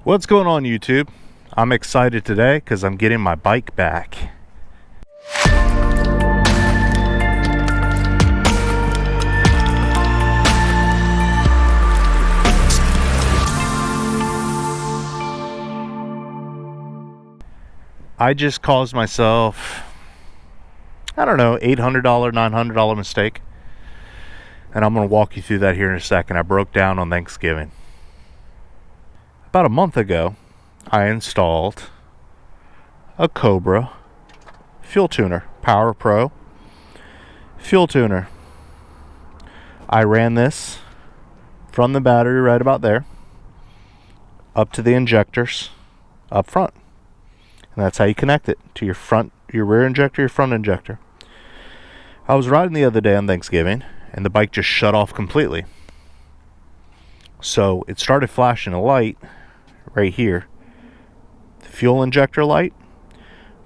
What's going on, YouTube? I'm excited today because I'm getting my bike back. I just caused myself, I don't know, $800, $900 mistake. And I'm going to walk you through that here in a second. I broke down on Thanksgiving. About a month ago, I installed a Cobra fuel tuner, PowrPro fuel tuner. I ran this from the battery right about there up to the injectors up front. And that's how you connect it to your rear injector, your front injector. I was riding the other day on Thanksgiving and the bike just shut off completely. So it started flashing a light right here, the fuel injector light.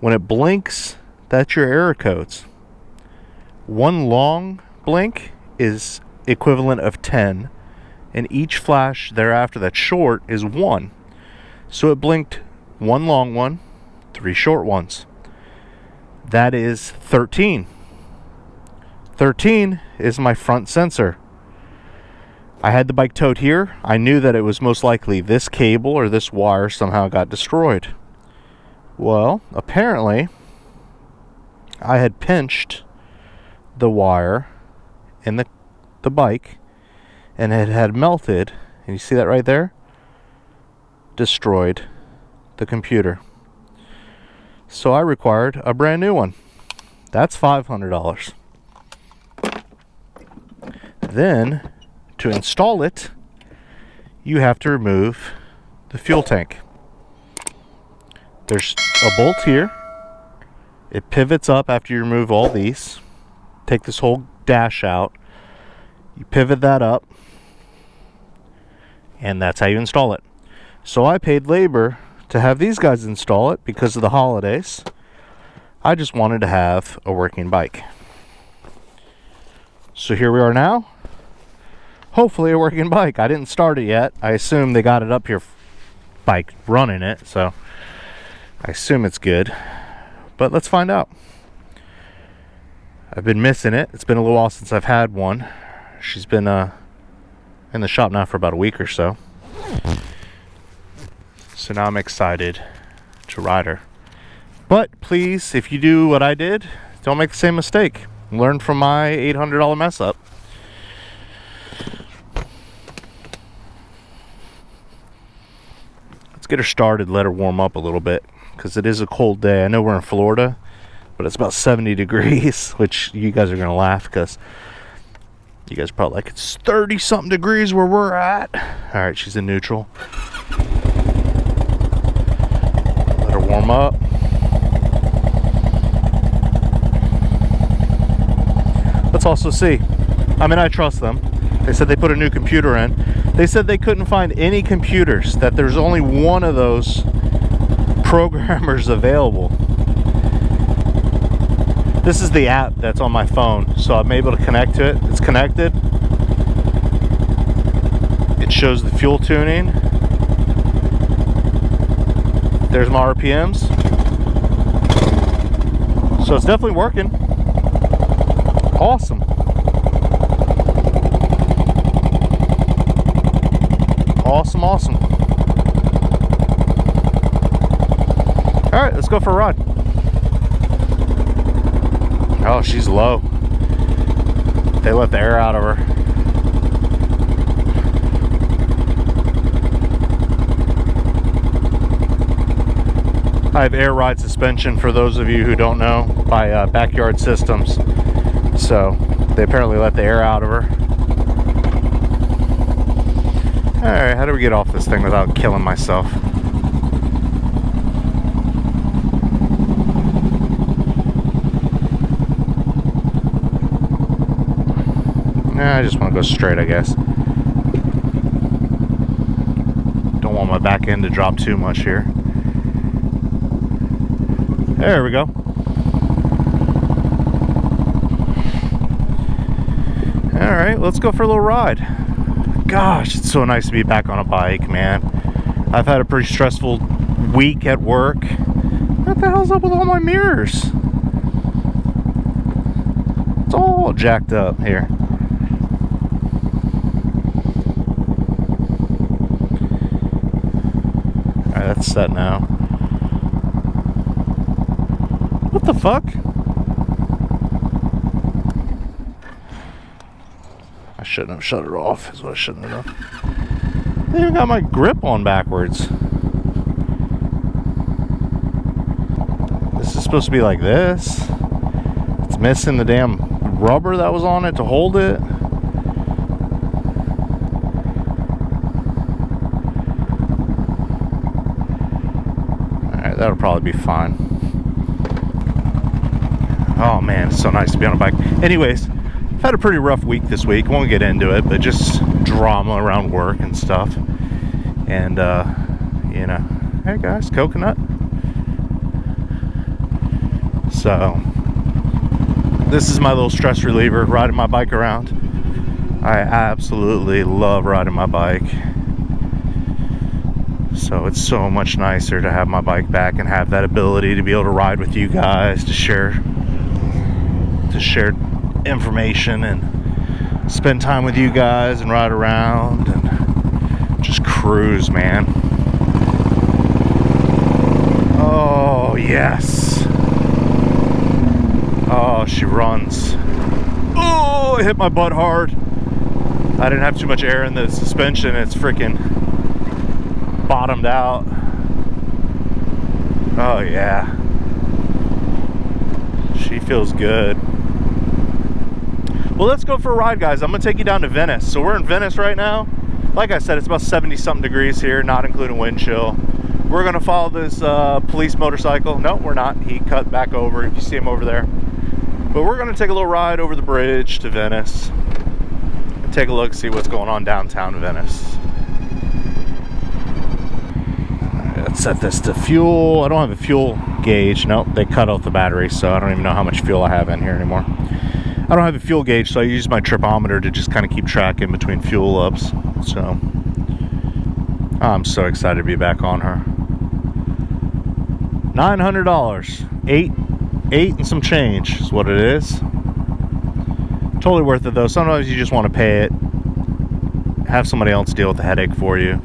When it blinks, that's your error codes. One long blink is equivalent of 10, and each flash thereafter that's short is 1. So it blinked one long one, 3 short ones. That is 13. 13 is my front sensor. I had the bike towed here. I knew that it was most likely this cable or this wire somehow got destroyed. Well, apparently I had pinched the wire in the bike and it had melted, and you see that right there? Destroyed the computer. So I required a brand new one. That's $500. Then to install it, you have to remove the fuel tank. There's a bolt here. It pivots up after you remove all these. Take this whole dash out. You pivot that up, and that's how you install it. So I paid labor to have these guys install it because of the holidays. I just wanted to have a working bike. So here we are now. Hopefully a working bike. I didn't start it yet. I assume they got it up here bike running it, so I assume it's good. But let's find out. I've been missing it. It's been a little while since I've had one. She's been in the shop now for about a week or so. So now I'm excited to ride her. But please, if you do what I did, don't make the same mistake. Learn from my $800 mess up. Let's get her started, let her warm up a little bit, because it is a cold day. I know we're in Florida, but it's about 70 degrees, which you guys are going to laugh because you guys are probably like, it's 30 something degrees where we're at. All right, she's in neutral. Let her warm up. Let's also see. I mean, I trust them. They said they put a new computer in. They said they couldn't find any computers, that there's only one of those programmers available. This is the app that's on my phone, so I'm able to connect to it. It's connected. It shows the fuel tuning. There's my RPMs. So it's definitely working. Awesome. Awesome, awesome. All right, let's go for a ride. Oh, she's low. They let the air out of her. I have air ride suspension, for those of you who don't know, by Backyard Systems. So they apparently let the air out of her. Alright, how do we get off this thing without killing myself? Nah, I just want to go straight, I guess. Don't want my back end to drop too much here. There we go. Alright, let's go for a little ride. Gosh, it's so nice to be back on a bike, man. I've had a pretty stressful week at work. What the hell's up with all my mirrors? It's all jacked up here. Alright, that's set now. What the fuck? I shouldn't have shut it off, is what I shouldn't have done. I even got my grip on backwards. This is supposed to be like this. It's missing the damn rubber that was on it to hold it. Alright, that'll probably be fine. Oh man, it's so nice to be on a bike. Anyways, I've had a pretty rough week this week. Won't get into it, but just drama around work and stuff. And you know, hey guys, coconut. So this is my little stress reliever, riding my bike around. I absolutely love riding my bike. So it's so much nicer to have my bike back and have that ability to be able to ride with you guys, to share information and spend time with you guys and ride around and just cruise, man. Oh yes. Oh, she runs. Oh, I hit my butt hard. I didn't have too much air in the suspension. It's freaking bottomed out. Oh yeah. She feels good. Well, let's go for a ride, guys. I'm gonna take you down to Venice. So we're in Venice right now. Like I said, it's about 70-something degrees here, not including wind chill. We're gonna follow this police motorcycle. No, we're not. He cut back over, if you see him over there. But we're gonna take a little ride over the bridge to Venice and take a look, see what's going on downtown Venice. Let's set this to fuel. I don't have a fuel gauge. Nope, they cut out the battery, so I don't even know how much fuel I have in here anymore. I don't have a fuel gauge, so I use my tripometer to just kind of keep track in between fuel ups. So I'm so excited to be back on her. $900, eight and some change is what it is. Totally worth it though. Sometimes you just want to pay it, have somebody else deal with the headache for you.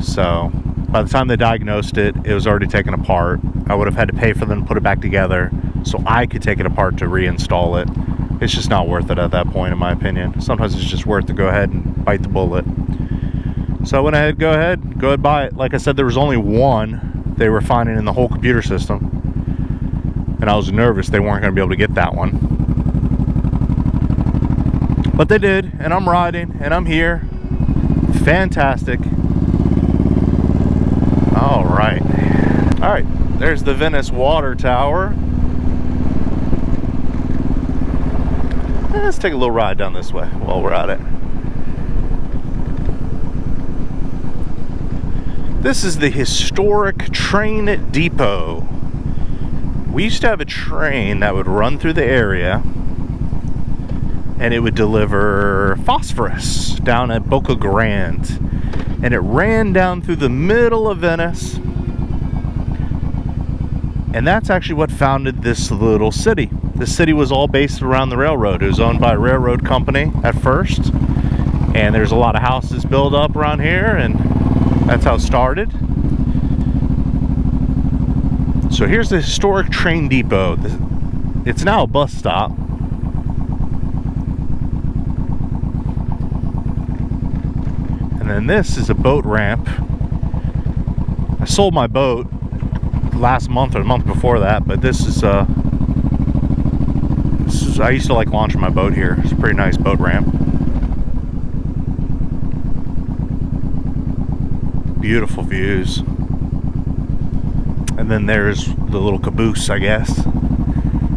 So by the time they diagnosed it, it was already taken apart. I would have had to pay for them to put it back together so I could take it apart to reinstall it. It's just not worth it at that point, in my opinion. Sometimes it's just worth to go ahead and bite the bullet. So I went ahead, go ahead, buy it. Like I said, there was only one they were finding in the whole computer system. And I was nervous they weren't going to be able to get that one. But they did, and I'm riding, and I'm here. Fantastic. All right. All right, there's the Venice water tower. Let's take a little ride down this way while we're at it. This is the historic train depot. We used to have a train that would run through the area and it would deliver phosphorus down at Boca Grande. And it ran down through the middle of Venice. And that's actually what founded this little city. The city was all based around the railroad. It was owned by a railroad company at first. And there's a lot of houses built up around here, and that's how it started. So here's the historic train depot. It's now a bus stop. And then this is a boat ramp. I sold my boat last month or the month before that, but this is I used to like launching my boat here. It's a pretty nice boat ramp. Beautiful views. And then there's the little caboose, I guess,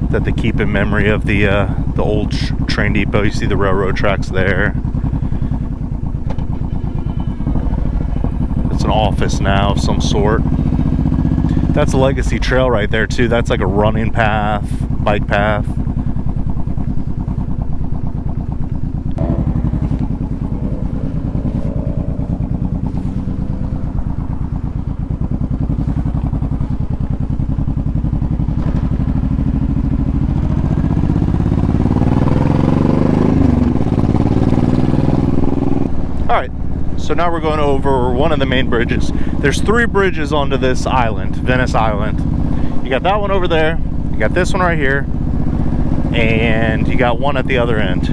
that they keep in memory of the old train depot. You see the railroad tracks there. It's an office now of some sort. That's a legacy trail right there too. That's like a running path, bike path. So now we're going over one of the main bridges. There's 3 bridges onto this island, Venice Island. You got that one over there, you got this one right here, and you got one at the other end.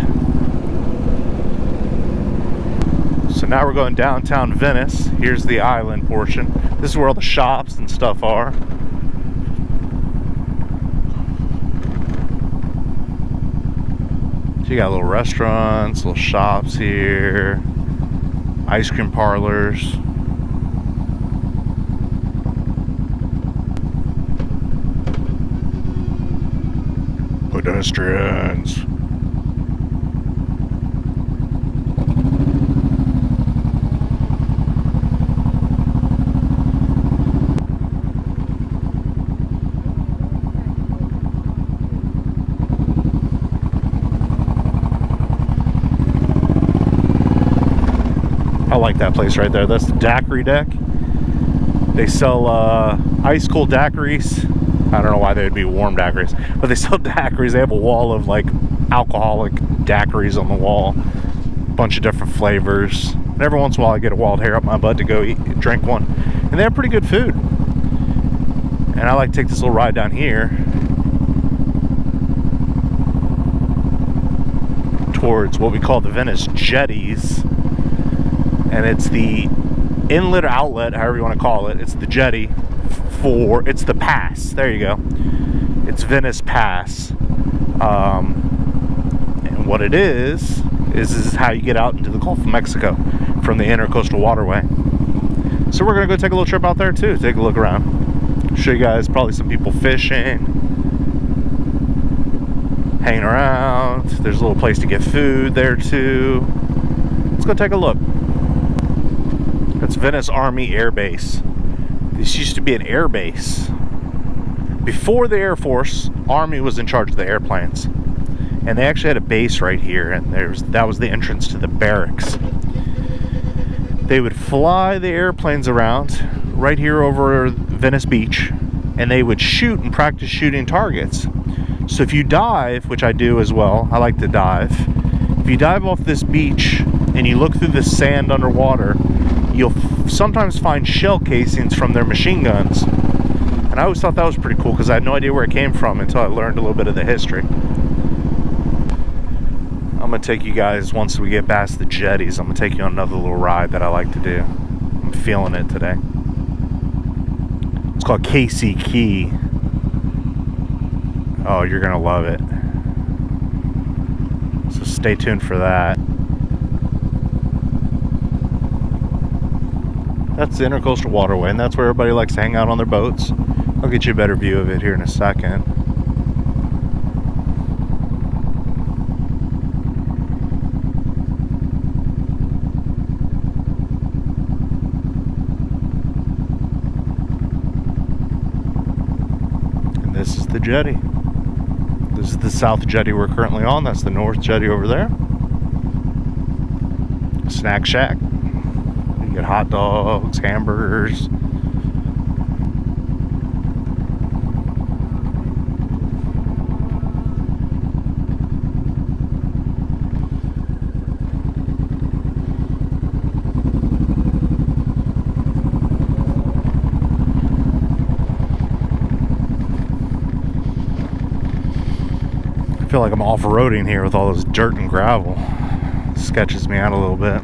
So now we're going downtown Venice. Here's the island portion. This is where all the shops and stuff are. So you got little restaurants, little shops here, ice cream parlors. Pedestrians. I like that place right there. That's the daiquiri deck. They sell ice cold daiquiris. I don't know why they would be warm daiquiris, but they sell daiquiris. They have a wall of like alcoholic daiquiris on the wall, a bunch of different flavors. And every once in a while I get a wild hair up my butt to go drink one. And they have pretty good food. And I like to take this little ride down here towards what we call the Venice Jetties. And it's the inlet or outlet, however you want to call it. It's the jetty for, it's the pass. There you go. It's Venice Pass. And what it is how you get out into the Gulf of Mexico from the Intercoastal Waterway. So we're going to go take a little trip out there too, take a look around. Show you guys probably some people fishing, hanging around. There's a little place to get food there too. Let's go take a look. That's Venice Army Air Base. This used to be an air base. Before the Air Force, Army was in charge of the airplanes. And they actually had a base right here, and that was the entrance to the barracks. They would fly the airplanes around right here over Venice Beach, and they would shoot and practice shooting targets. So if you dive, which I do as well, I like to dive. If you dive off this beach and you look through the sand underwater, you'll sometimes find shell casings from their machine guns. And I always thought that was pretty cool because I had no idea where it came from until I learned a little bit of the history. I'm going to take you guys, once we get past the jetties, I'm going to take you on another little ride that I like to do. I'm feeling it today. It's called Casey Key. Oh, you're going to love it. So stay tuned for that. That's the Intercoastal Waterway, and that's where everybody likes to hang out on their boats. I'll get you a better view of it here in a second. And this is the jetty. This is the south jetty we're currently on. That's the north jetty over there. Snack shack. You get hot dogs, hamburgers. I feel like I'm off-roading here with all this dirt and gravel. It sketches me out a little bit.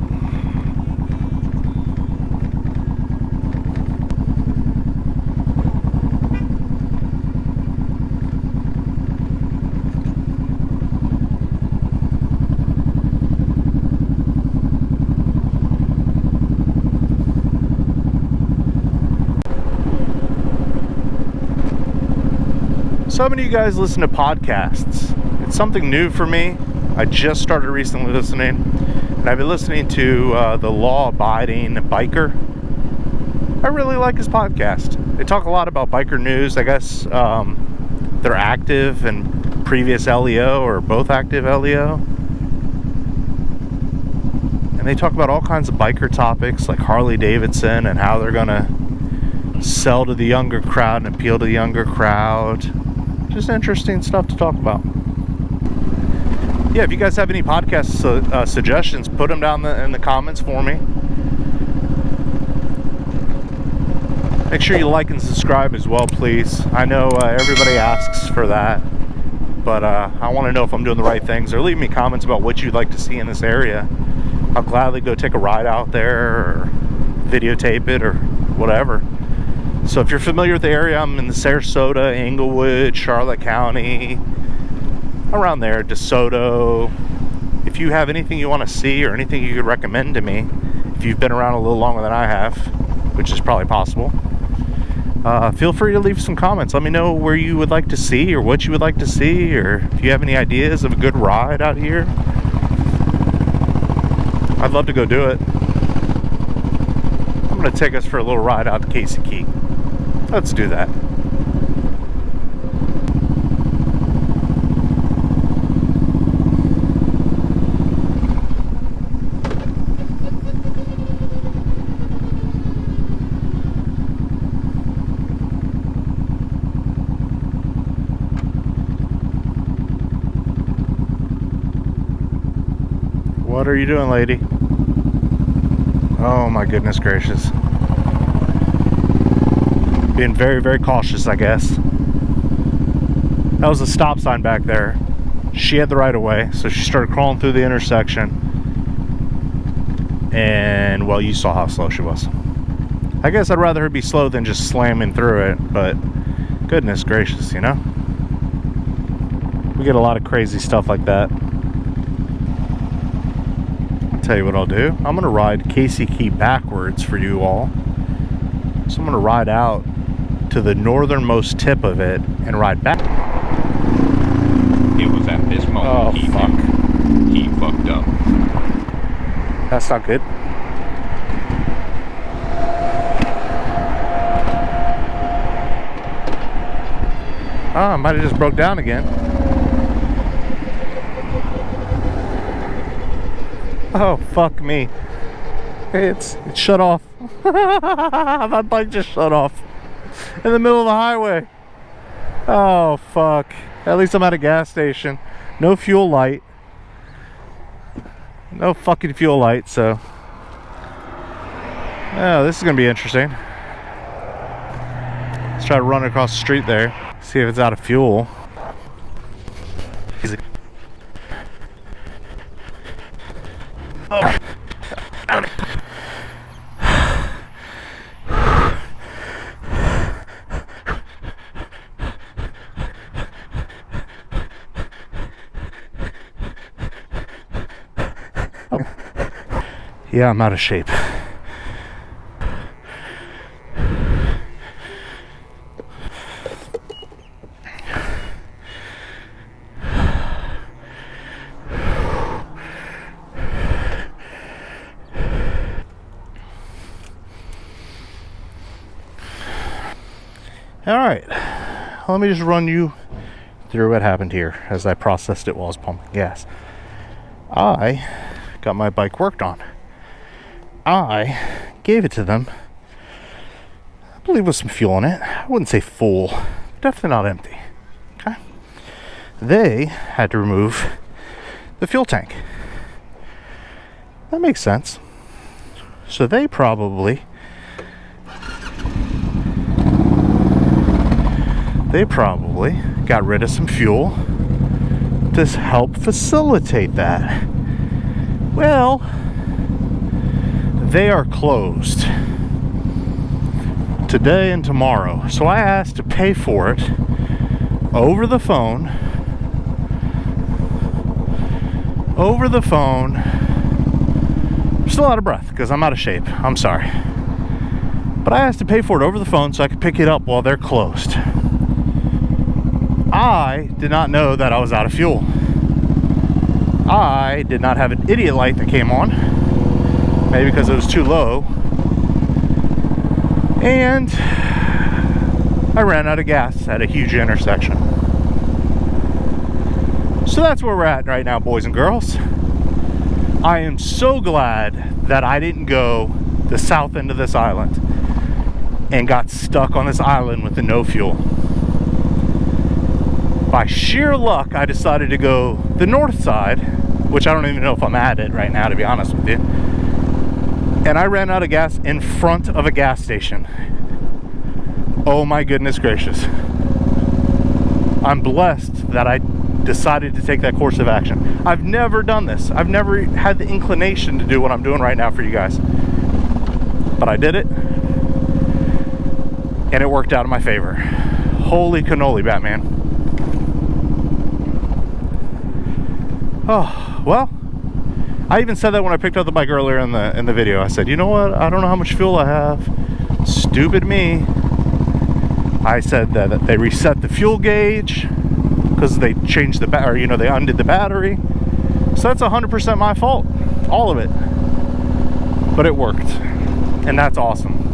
So many of you guys listen to podcasts. It's something new for me. I just started recently listening, and I've been listening to the law-abiding biker. I really like his podcast. They talk a lot about biker news. I guess they're active and previous LEO or both active LEO. And they talk about all kinds of biker topics like Harley Davidson and how they're gonna sell to the younger crowd and appeal to the younger crowd. Just interesting stuff to talk about. Yeah, if you guys have any podcast suggestions, put them down in the comments for me. Make sure you like and subscribe as well, please. I know everybody asks for that, but I want to know if I'm doing the right things, or leave me comments about what you'd like to see in this area. I'll gladly go take a ride out there or videotape it or whatever. So if you're familiar with the area, I'm in the Sarasota, Englewood, Charlotte County, around there, DeSoto. If you have anything you want to see or anything you could recommend to me, if you've been around a little longer than I have, which is probably possible, feel free to leave some comments. Let me know where you would like to see or what you would like to see, or if you have any ideas of a good ride out here. I'd love to go do it. I'm going to take us for a little ride out to Casey Key. Let's do that. What are you doing, lady? Oh my goodness gracious. Being very, very cautious, I guess. That was a stop sign back there. She had the right of way, so she started crawling through the intersection. And, well, you saw how slow she was. I guess I'd rather her be slow than just slamming through it, but goodness gracious, you know? We get a lot of crazy stuff like that. Tell you what I'll do. I'm gonna ride Casey Key backwards for you all. So I'm gonna ride out to the northernmost tip of it and ride back. It was at this moment he fucked up. That's not good. Oh, I might have just broke down again. Oh, fuck me. It's shut off. My bike just shut off in the middle of the highway. Oh, fuck. At least I'm at a gas station. No fuel light. No fucking fuel light, so. Oh, this is gonna be interesting. Let's try to run across the street there. See if it's out of fuel. Easy. Oh. Yeah, I'm out of shape. All right, let me just run you through what happened here as I processed it while I was pumping gas. I got my bike worked on. I gave it to them, I believe with some fuel in it. I wouldn't say full, definitely not empty. Okay. They had to remove the fuel tank. That makes sense. So they probably got rid of some fuel to help facilitate that. Well, they are closed today and tomorrow, so I asked to pay for it over the phone. I'm still out of breath because I'm out of shape. I'm sorry, but I asked to pay for it over the phone so I could pick it up while they're closed. I did not know that I was out of fuel. I did not have an idiot light that came on, maybe because it was too low, and I ran out of gas at a huge intersection. So that's where we're at right now, boys and girls. I am so glad that I didn't go the south end of this island and got stuck on this island with the no fuel. By sheer luck, I decided to go the north side, which I don't even know if I'm at it right now, to be honest with you. And I ran out of gas in front of a gas station. Oh my goodness gracious. I'm blessed that I decided to take that course of action. I've never done this. I've never had the inclination to do what I'm doing right now for you guys. But I did it, and it worked out in my favor. Holy cannoli, Batman. Oh, well, I even said that when I picked up the bike earlier in the video. I said, you know what? I don't know how much fuel I have. Stupid me. I said that they reset the fuel gauge because they changed the battery, you know, they undid the battery. So that's 100% my fault, all of it. But it worked, and that's awesome.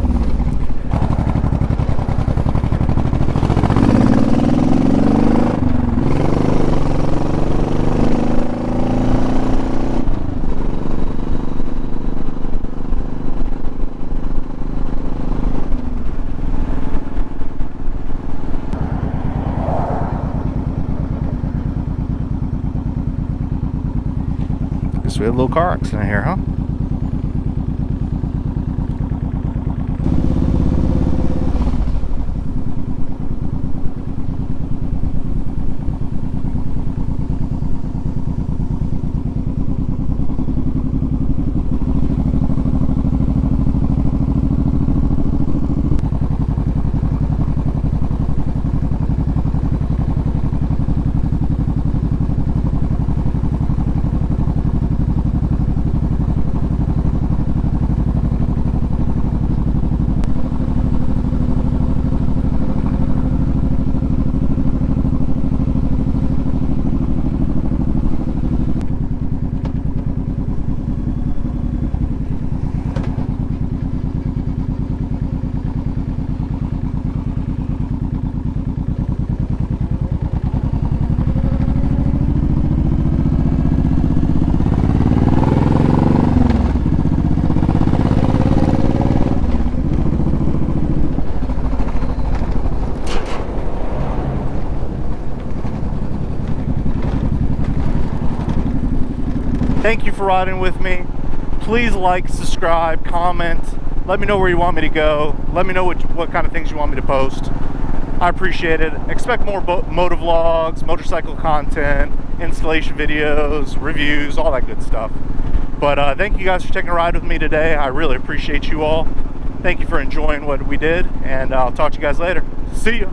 We had a little car accident here, huh? Thank you for riding with me. Please like, subscribe, comment. Let me know where you want me to go. Let me know what kind of things you want me to post. I appreciate it. Expect more MotoVlogs, motorcycle content, installation videos, reviews, all that good stuff. But thank you guys for taking a ride with me today. I really appreciate you all. Thank you for enjoying what we did, and I'll talk to you guys later. See ya.